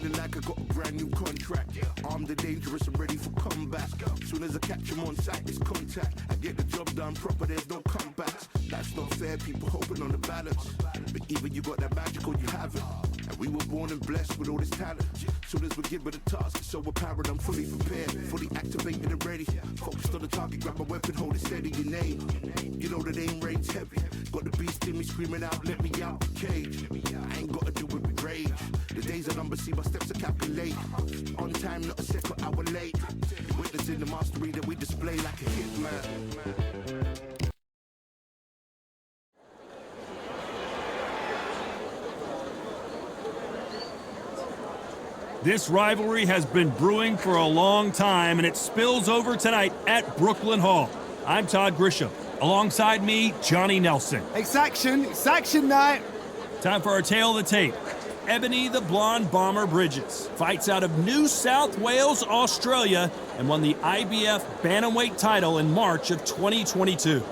feeling like I got a brand new contract. Armed and dangerous and ready for combat. Soon as I catch him on sight, it's contact. I get the job done proper, there's no comebacks. Life's not fair, people hoping on the balance. But either you got that magic or you haven't. And we were born and blessed with all this talent. Soon as we get with the task, it's so apparent I'm fully prepared, fully activated and ready. Focused on the target, grab my weapon, hold it steady, your name. You know that aim rain's heavy. Got the beast in me screaming out, let me out the cage. I ain't gotta do it with rage. The days are numbered, see my steps are calculate. On time, not a second hour late. Witnessing the mastery that we display like a hitman. This rivalry has been brewing for a long time, and it spills over tonight at Brooklyn Hall. I'm Todd Grisham. Alongside me, Johnny Nelson. It's action night. Time for our tale of the tape. Ebanie the Blonde Bomber Bridges fights out of New South Wales, Australia, and won the IBF Bantamweight title in March of 2022.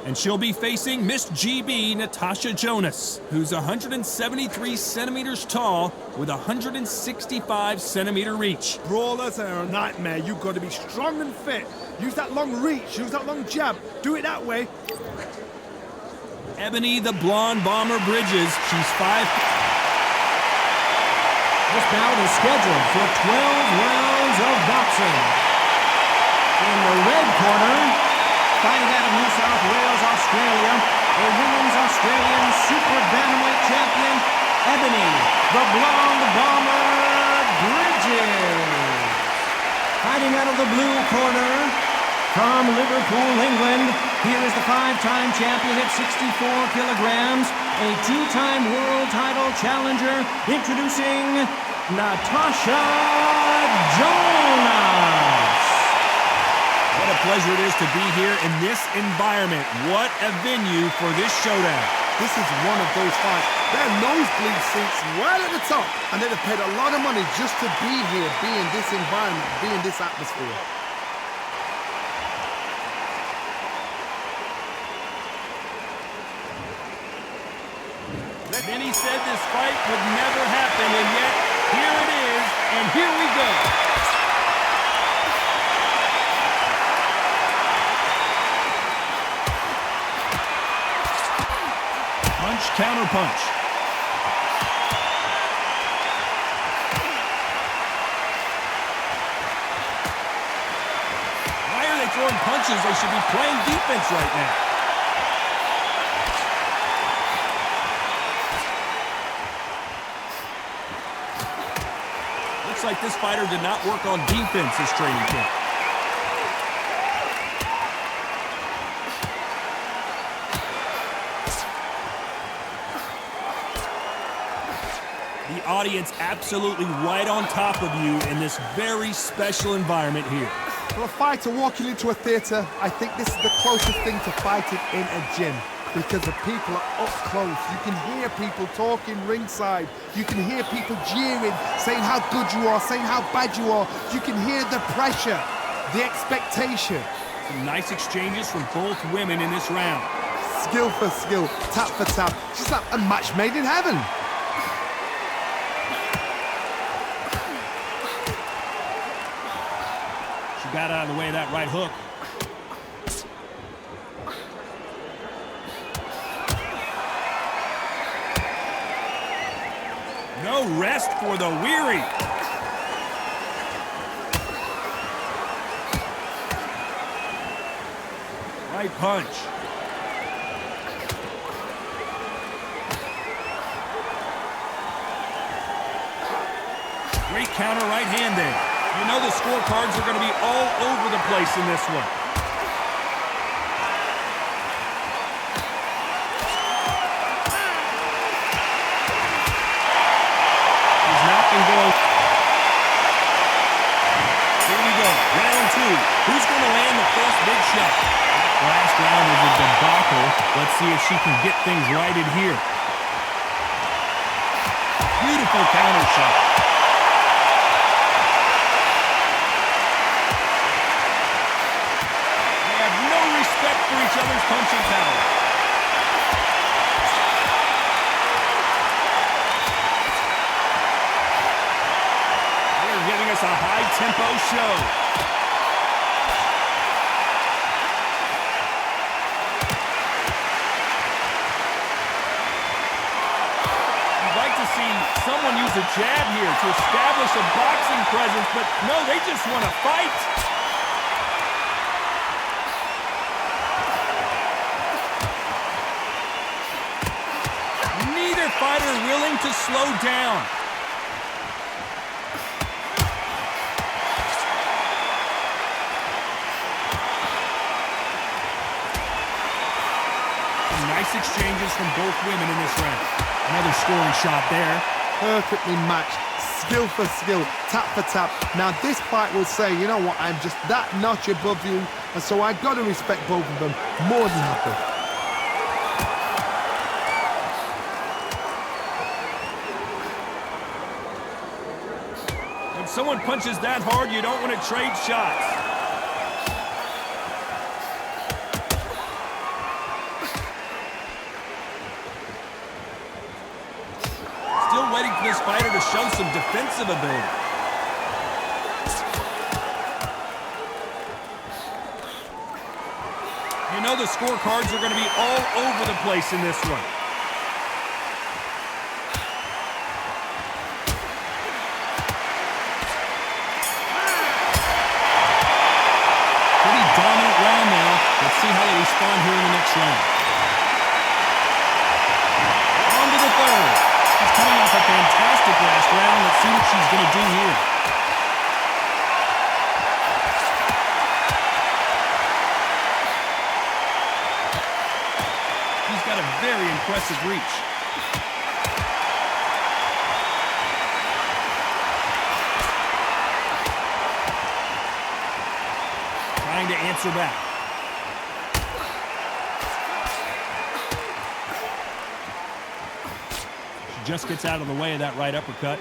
And she'll be facing Miss GB, Natasha Jonas, who's 173 centimeters tall with 165 centimeter reach. Brawlers are a nightmare. You've got to be strong and fit. Use that long reach, use that long jab. Do it that way. Ebanie the Blonde Bomber Bridges, she's 5. This bout is scheduled for 12 rounds of boxing. In the red corner, fighting out of New South Wales, Australia, a women's Australian Super Bantamweight champion, Ebanie the Blonde Bomber Bridges. Fighting out of the blue corner, from Liverpool, England, here is the 5-time champion at 64 kilograms, a 2-time world title challenger, introducing Natasha Jonas. What a pleasure it is to be here in this environment. What a venue for this showdown. This is one of those fights. There are nosebleed seats right at the top, and they'd have paid a lot of money just to be here, be in this environment, be in this atmosphere. Many said this fight would never happen, and yet here it is, and here we go. Punch, counter punch. Why are they throwing punches? They should be playing defense right now. Looks like this fighter did not work on defense this training camp. The audience absolutely right on top of you in this very special environment here. For a fighter walking into a theatre, I think this is the closest thing to fighting in a gym, because the people are up close. You can hear people talking ringside. You can hear people jeering, saying how good you are, saying how bad you are. You can hear the pressure, the expectation. Some nice exchanges from both women in this round. Skill for skill, tap for tap. Just like a match made in heaven. She got out of the way of that right hook. No rest for the weary. Right punch. Great counter right hand there. You know the scorecards are going to be all over the place in this one. Here we go, round 2. Who's going to land the first big shot? Last round was a debacle. Let's see if she can get things righted here. Beautiful counter shot. They have no respect for each other's punching power. a high-tempo show. You'd like to see someone use a jab here to establish a boxing presence, but no, they just want to fight. Neither fighter willing to slow down. Some nice exchanges from both women in this round. Another scoring shot there. Perfectly matched, skill for skill, tap for tap. Now this fight will say, you know what, I'm just that notch above you, and so I've got to respect both of them more than happy. When someone punches that hard, you don't want to trade shots. Still waiting for this fighter to show some defensive ability. You know the scorecards are going to be all over the place in this one. Pretty dominant round now. Let's see how they respond here in the next round. On to the third. She's coming off a fantastic last round. Let's see what she's going to do here. She's got a very impressive reach. Trying to answer back. She just gets out of the way of that right uppercut.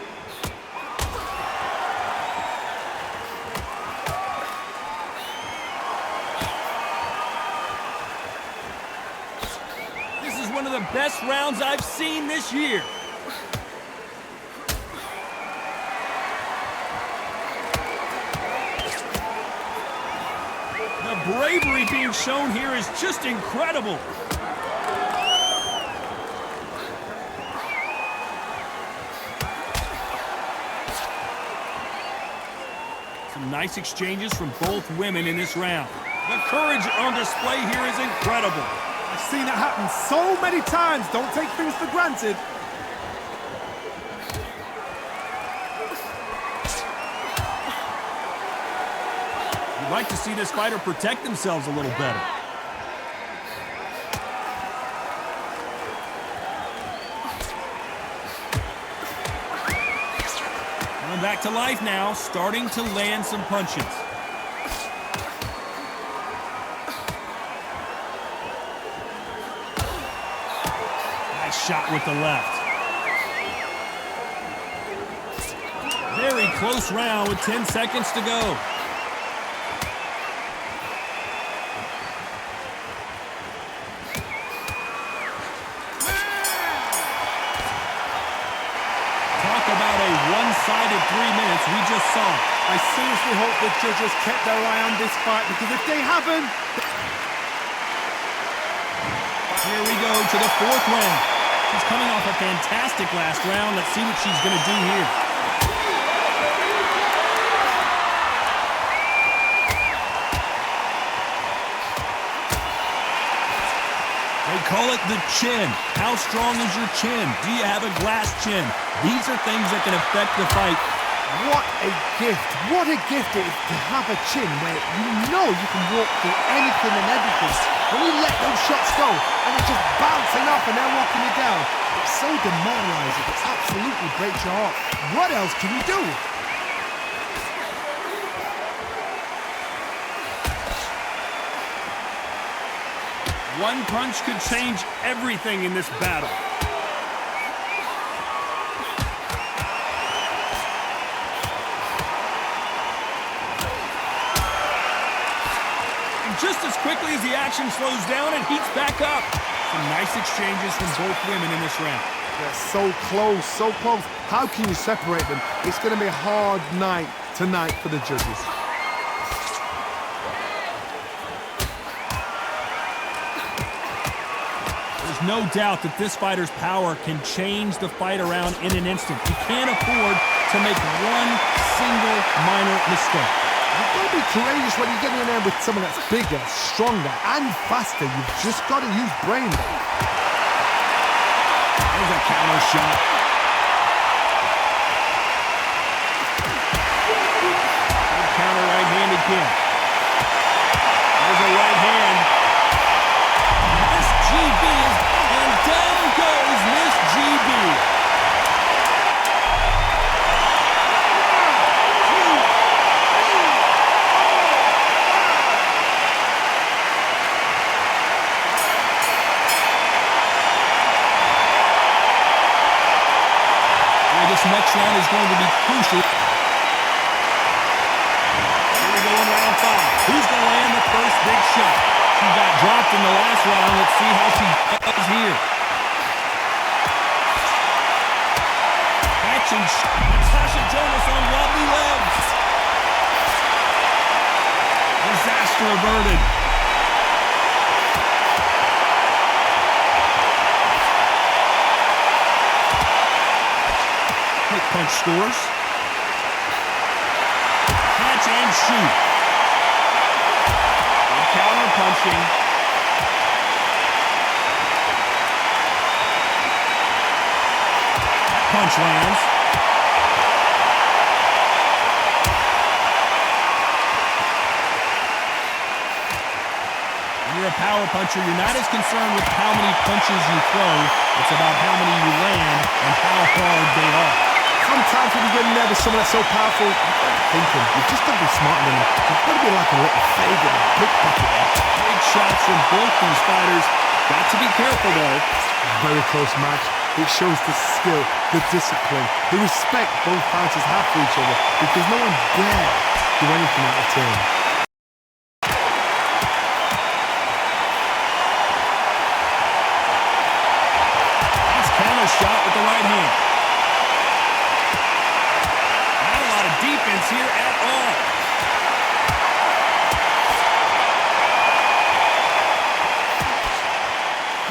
This is one of the best rounds I've seen this year. The bravery being shown here is just incredible. Some nice exchanges from both women in this round. The courage on display here is incredible. I've seen it happen so many times. Don't take things for granted. You'd like to see this fighter protect themselves a little better. Coming back to life now, starting to land some punches. Nice shot with the left. Very close round with 10 seconds to go. One-sided 3 minutes we just saw. I seriously hope the judges kept their eye on this fight, because if they haven't... Here we go to the fourth round. She's coming off a fantastic last round. Let's see what she's going to do here. They call it the chin. How strong is your chin? Do you have a glass chin? These are things that can affect the fight. What a gift. What a gift it is to have a chin where you know you can walk through anything and everything. When you let those shots go and it's just bouncing off and they're walking you down, it's so demoralizing. It absolutely breaks your heart. What else can you do? One punch could change everything in this battle. And just as quickly as the action slows down, it heats back up. Some nice exchanges from both women in this round. They're so close, so close. How can you separate them? It's going to be a hard night tonight for the judges. There's no doubt that this fighter's power can change the fight around in an instant. You can't afford to make one single minor mistake. You've got to be courageous when you're getting in there with someone that's bigger, stronger, and faster. You've just got to use brain. There's a counter shot. Good counter right hand again. There's a right hand. Miss GB is, and down goes Miss GB. This next round is going to be crucial. Here we go in round 5. Who's going to land the first big shot? She got dropped in the last round. Let's see how she does here. Catching Natasha Jonas on wobbly legs. Disaster averted. Punch scores. Catch and shoot. And counter punching. Punch lands. When you're a power puncher, you're not as concerned with how many punches you throw. It's about how many you land and how hard they are. Sometimes when you get in there with someone that's so powerful, you've just got to be smarter than them. You've got to be like a little faggot and pickpocket. Big shots from both these fighters. Got to be careful, though. Very close match. It shows the skill, the discipline, the respect both fighters have for each other, because no one dare do anything out of turn. Nice counter shot with the right hand. Defense here at all.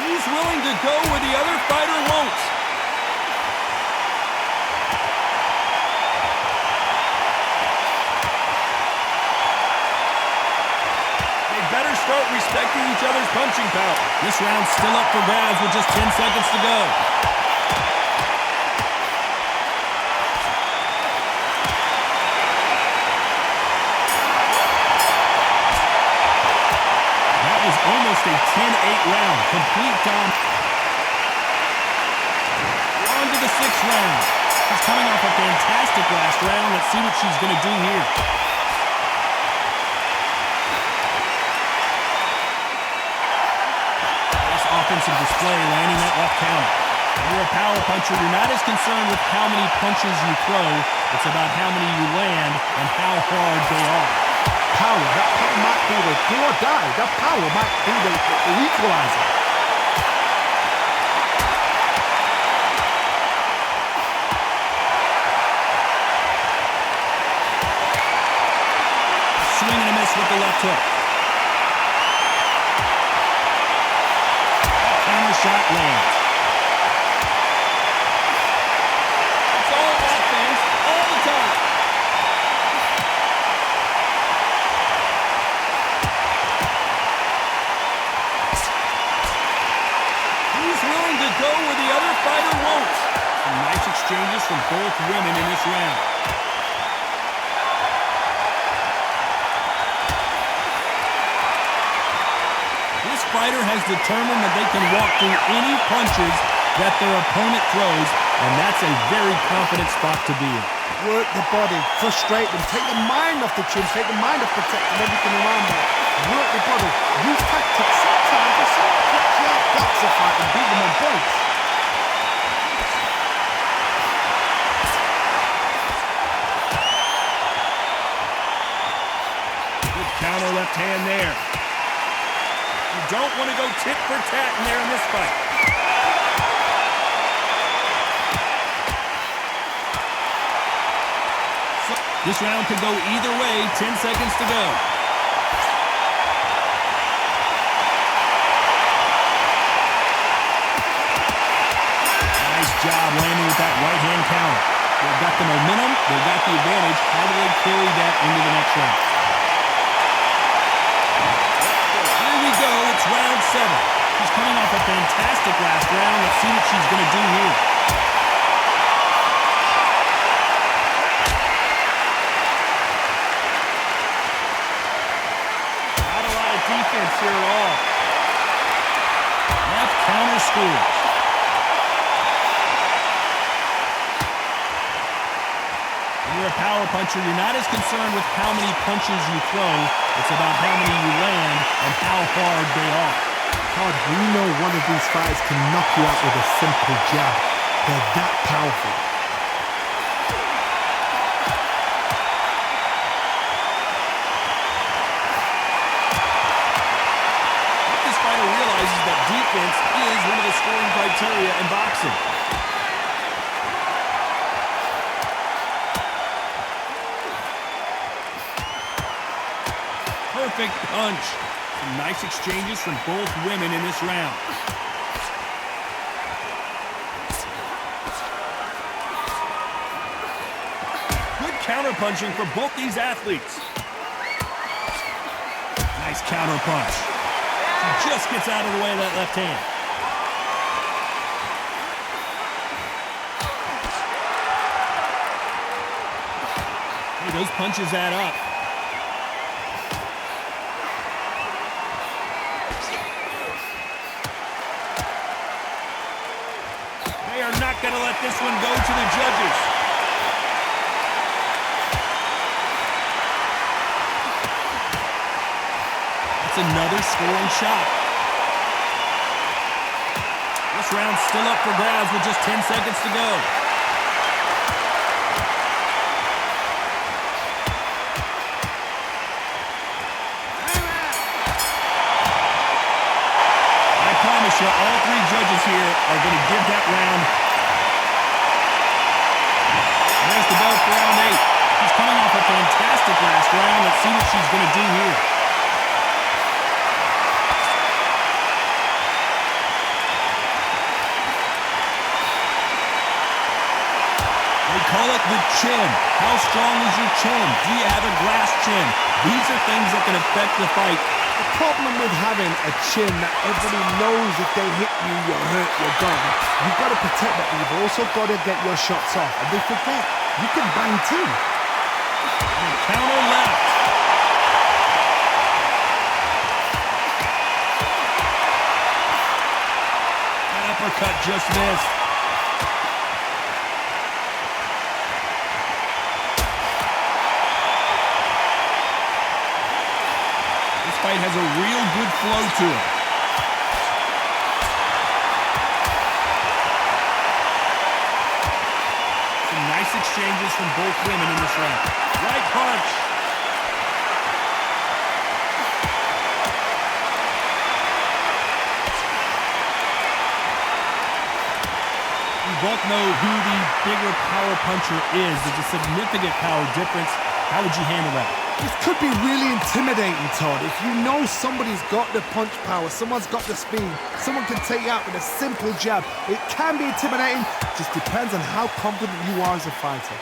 He's willing to go where the other fighter won't. They better start respecting each other's punching power. This round's still up for grabs with just 10 seconds to go. Almost a 10-8 round. Complete dom. We're on to the 6th round. She's coming off a fantastic last round. Let's see what she's going to do here. Nice offensive display, landing that left counter. When you're a power puncher, you're not as concerned with how many punches you throw. It's about how many you land and how hard they are. Power, that power might be the do or die. That power might be the equalizer. Swing and a miss with the left hook. Counter shot lands. It's all offense all the time. Go where the other fighter won't. Some nice exchanges from both women in this round. This fighter has determined that they can walk through any punches that their opponent throws, and that's a very confident spot to be in. Work the body, frustrate them, take the mind off the chin, take the mind off the tech and everything around that. Work the body, use tactics, sometimes it's a boxer fight and beat them on points. Good counter left hand there. You don't want to go tit for tat in there in this fight. This round could go either way. 10 seconds to go. Nice job landing with that right hand counter. They've got the momentum. They've got the advantage. How do they carry that into the next round? Here we go. It's round 7. She's coming off a fantastic last round. Let's see what she's going to do here. Not a lot of defense here at all. Left counter scores. When you're a power puncher, you're not as concerned with how many punches you throw. It's about how many you land and how hard they are. Todd, we know one of these fighters can knock you out with a simple jab. They're that powerful. This fighter realizes that defense is one of the scoring criteria in boxing. Perfect punch. Some nice exchanges from both women in this round. Good counter-punching for both these athletes. Nice counter-punch. She just gets out of the way of that left hand. Hey, those punches add up. They are not going to let this one go to the judges. That's another scoring shot. This round's still up for grabs with just 10 seconds to go. All three judges here are going to give that round. And there's the bell for round 8. She's coming off a fantastic last round. Let's see what she's going to do here. They call it the chin. How strong is your chin? Do you have a glass chin? These are things that can affect the fight. The problem with having a chin that everybody knows if they hit you, you're hurt, you're gone. You've got to protect that, but you've also got to get your shots off. And they forget, you can bang too. And counter left. That uppercut just missed. Fight has a real good flow to it. Some nice exchanges from both women in this round. Right punch. We both know who the bigger power puncher is. There's a significant power difference. How would you handle that? This could be really intimidating, Todd. If you know somebody's got the punch power, someone's got the speed, someone can take you out with a simple jab, it can be intimidating. Just depends on how confident you are as a fighter.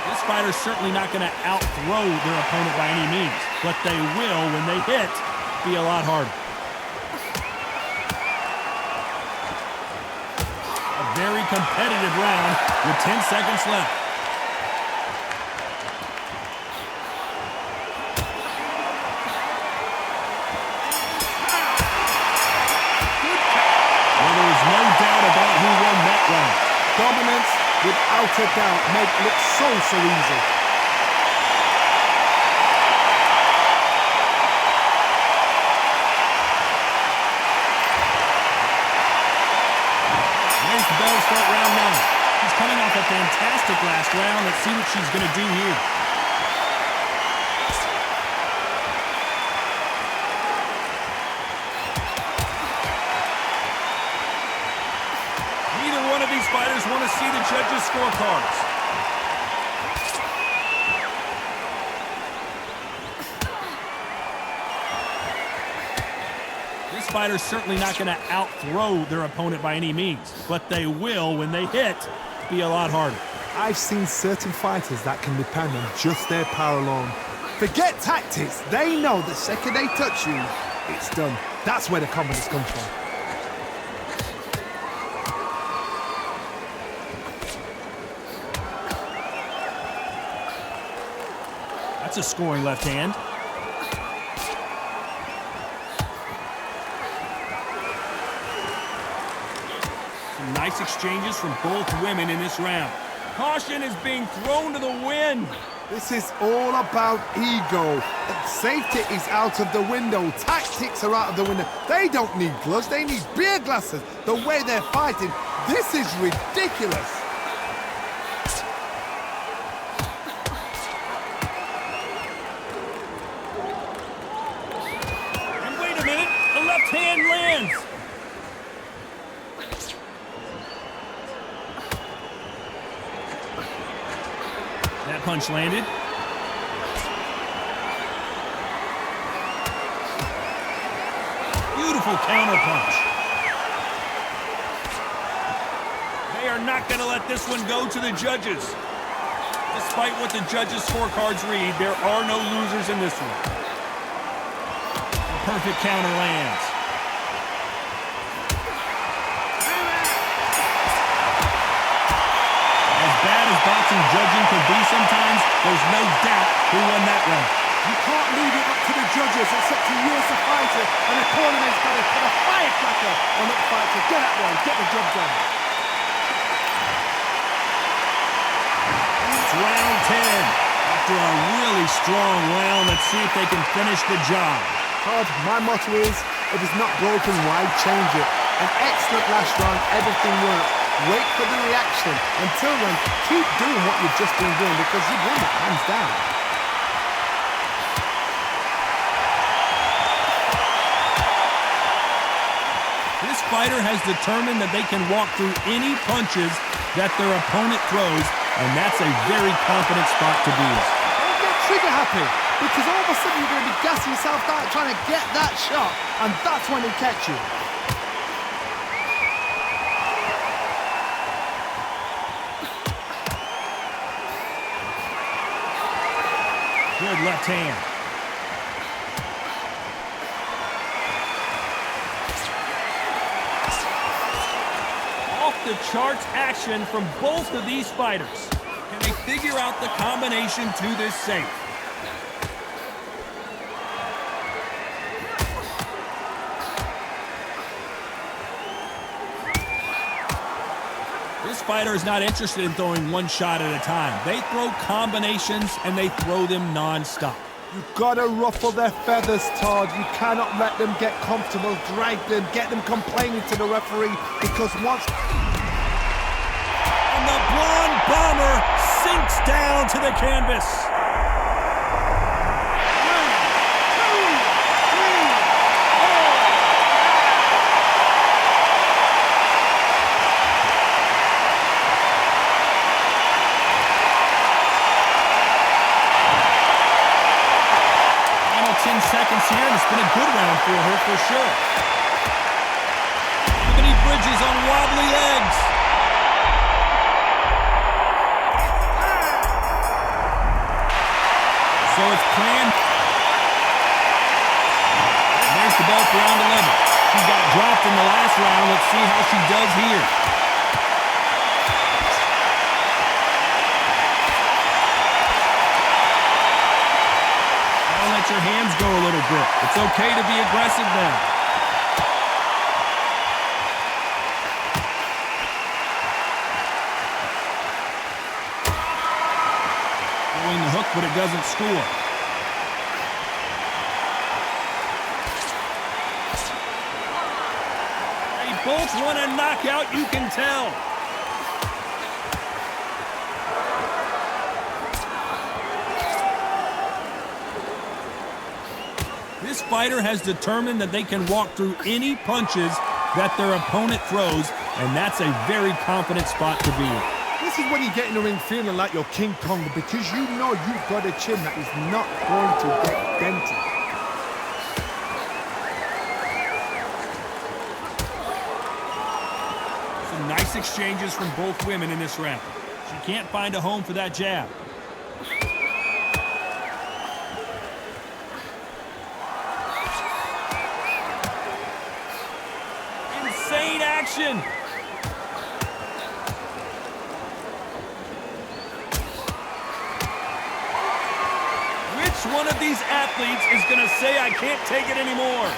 This fighter's certainly not going to out-throw their opponent by any means, but they will, when they hit, be a lot harder. Very competitive round with 10 seconds left. Well, there is no doubt about who won that round. Dominance, without a doubt, make it look so easy. Bell start round 9. She's coming off a fantastic last round. Let's see what she's going to do here. these fighters want to see the judges' scorecards. This fighter's certainly not going to out-throw their opponent by any means, but they will, when they hit, be a lot harder. I've seen certain fighters that can depend on just their power alone. Forget tactics. They know the second they touch you, it's done. That's where the confidence comes from. That's a scoring left hand. Some nice exchanges from both women in this round. Caution is being thrown to the wind. This is all about ego. Safety is out of the window. Tactics are out of the window. They don't need gloves. They need beer glasses. The way they're fighting, this is ridiculous. And wait a minute, the left hand lands. That punch landed. Beautiful counter punch. They are not going to let this one go to the judges. Despite what the judges' scorecards read, there are no losers in this one. A perfect counter lands. As bad as boxing judging can be sometimes, there's no doubt who won that round. You can't leave it up to the judges. It's up to you as a fighter, and the cornerman's got to put a firecracker on that fighter. Get that one, get the job done. It's round 10. After a really strong round, let's see if they can finish the job. Todd, my motto is, if it's not broken, why change it? An excellent last round, everything worked. Wait for the reaction. Until then, keep doing what you've just been doing because you've won it hands down. This fighter has determined that they can walk through any punches that their opponent throws, and that's a very confident spot to be in. Don't get trigger happy, because all of a sudden you're going to be gassing yourself out trying to get that shot, and that's when he'll catch you. Good left hand. The charts action from both of these fighters. Can they figure out the combination to this safe? This fighter is not interested in throwing one shot at a time. They throw combinations and they throw them non-stop. You've got to ruffle their feathers, Todd. You cannot let them get comfortable, drag them, get them complaining to the referee, because once... And the blonde bomber sinks down to the canvas. 10 seconds here, and it's been a good round for her for sure. Ebanie Bridges on wobbly legs. So it's planned. And there's the bell for round 11. She got dropped in the last round. Let's see how she does here. Let your hands go a little bit. It's okay to be aggressive now. Throwing the hook, but it doesn't score. They both want a knockout, you can tell. This fighter has determined that they can walk through any punches that their opponent throws, And that's a very confident spot to be in. This is when you get in the ring feeling like you're King Kong, because you know you've got a chin that is not going to get dented. Some nice exchanges from both women in this round. She can't find a home for that jab. Insane action! Which one of these athletes is going to say, I can't take it anymore?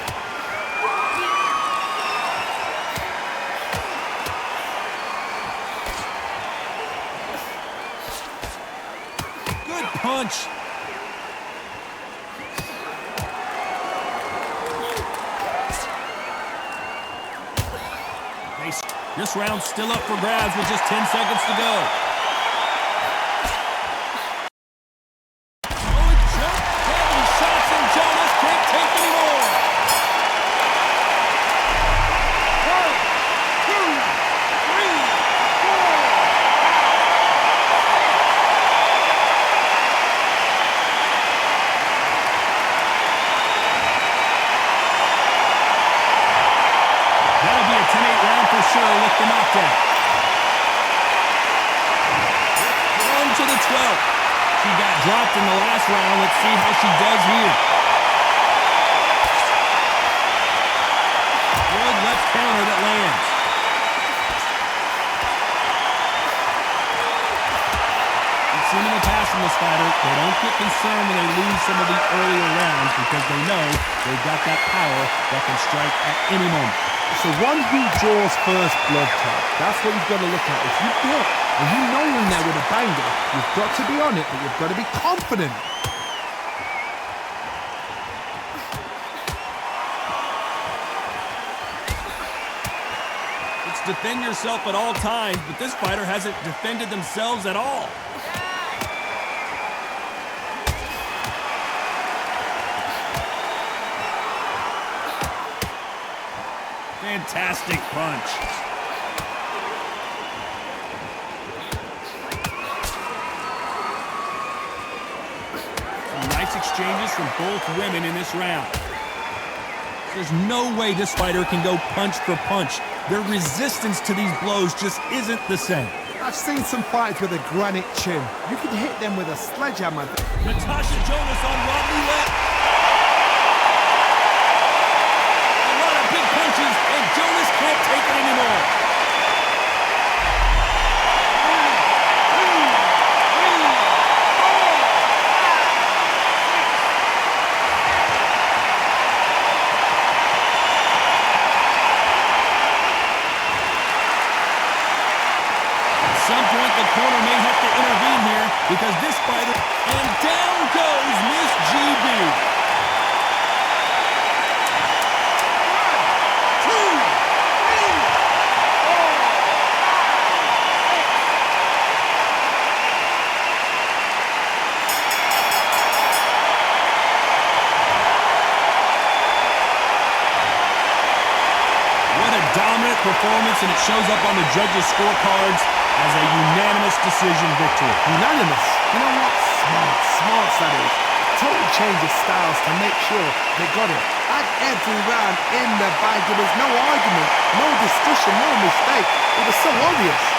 Good punch. This round's still up for grabs with just 10 seconds to go. With the knockdown. On to the 12th. She got dropped in the last round. Let's see how she does here. Good left counter that lands. We've seen in the past from this fighter, they don't get concerned when they lose some of the earlier rounds because they know they've got that power that can strike at any moment. So one who draws first blood type, that's what you've got to look at. If you've got, and you know you're in there with a banger, you've got to be on it, but you've got to be confident. It's defend yourself at all times, but this fighter hasn't defended themselves at all. Fantastic punch. Some nice exchanges from both women in this round. There's no way this fighter can go punch for punch. Their resistance to these blows just isn't the same. I've seen some fighters with a granite chin. You can hit them with a sledgehammer. Natasha Jonas on Rodney left. And Jonas can't take it anymore. At some point, the corner may have to intervene here because this fighter, and down goes Miss GB. Dominant performance, and it shows up on the judges' scorecards as a unanimous decision victory. Unanimous? You know what? Smart that is. Total change of styles to make sure they got it. At every round in the bag, there was no argument, no discussion, no mistake. It was so obvious.